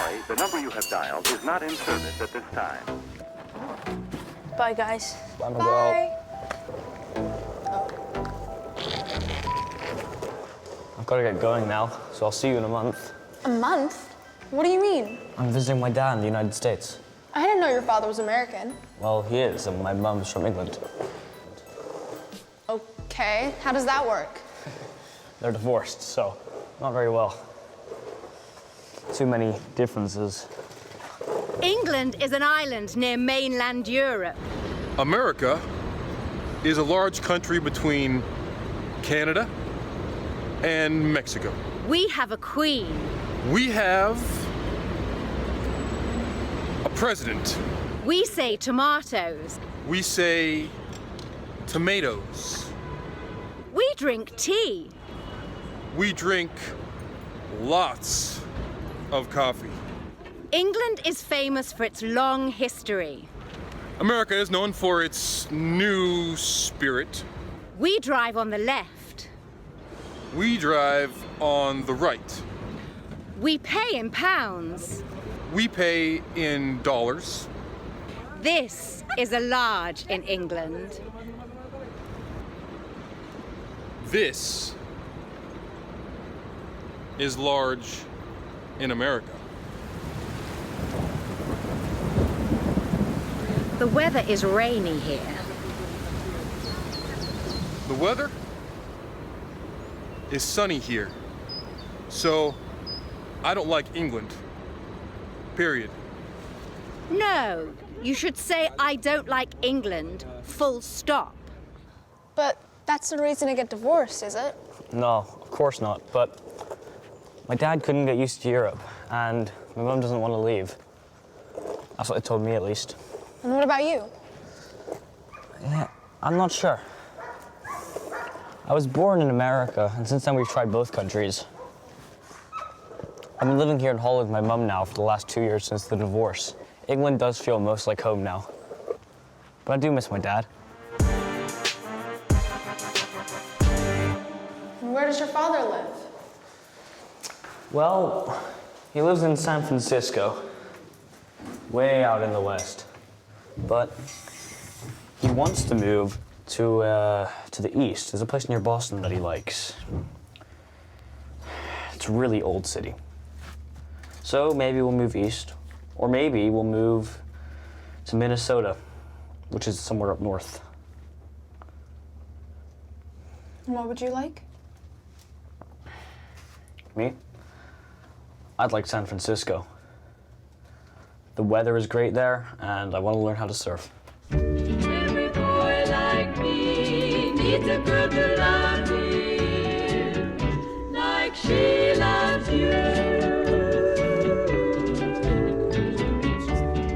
sorry, the number you have dialed is not in service at this time. Bye, guys. Bye, Miguel. I've got to get going now, so I'll see you in a month. A month? What do you mean? I'm visiting my dad in the United States. I didn't know your father was American. Well, he is, and my mum's from England. Okay, how does that work? They're divorced, so not very well. Too many differences. England is an island near mainland Europe. America is a large country between Canada and Mexico. We have a queen. We have a president. We say tomatoes. We say tomatoes. We drink tea. We drink lots of coffee. England is famous for its long history. America is known for its new spirit. We drive on the left. We drive on the right. We pay in pounds. We pay in dollars. This is a large in England. This is large in America. The weather is rainy here. The weather is sunny here. So I don't like England. Period. No, you should say I don't like England, full stop. But that's the reason to get divorced, is it? No, of course not, but my dad couldn't get used to Europe, and my mum doesn't want to leave. That's what they told me, at least. And what about you? Yeah, I'm not sure. I was born in America, and since then we've tried both countries. I've been living here in Holland with my mum now for the last 2 years since the divorce. England does feel most like home now. But I do miss my dad. And where does your father live? Well, he lives in San Francisco, way out in the west. But he wants to move to the east. There's a place near Boston that he likes. It's a really old city. So maybe we'll move east, or maybe we'll move to Minnesota, which is somewhere up north. And what would you like? Me? I'd like San Francisco. The weather is great there, and I want to learn how to surf. Every boy like me needs a girl to love him like she loves you.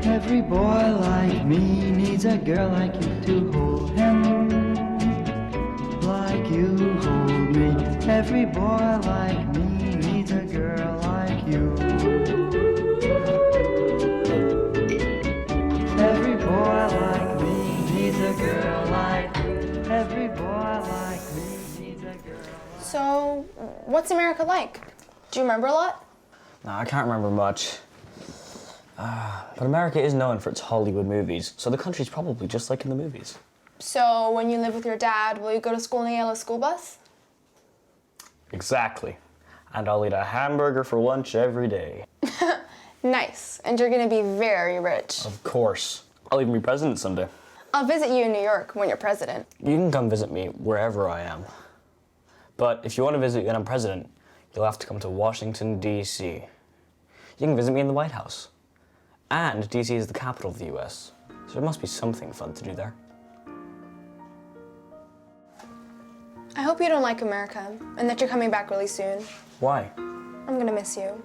Every boy like me needs a girl like you to hold him, like you hold me. Every boy like me needs a girl like you. Every boy like me needs a girl like you. Every boy like me needs a girl. So, what's America like? Do you remember a lot? No, I can't remember much. But America is known for its Hollywood movies, so the country's probably just like in the movies. So, when you live with your dad, will you go to school in the yellow school bus? Exactly. And I'll eat a hamburger for lunch every day. Nice. And you're gonna be very rich. Of course. I'll even be president someday. I'll visit you in New York when you're president. You can come visit me wherever I am. But if you want to visit when I'm president, you'll have to come to Washington, D.C. You can visit me in the White House. And D.C. is the capital of the U.S., so there must be something fun to do there. I hope you don't like America, and that you're coming back really soon. Why? I'm gonna miss you.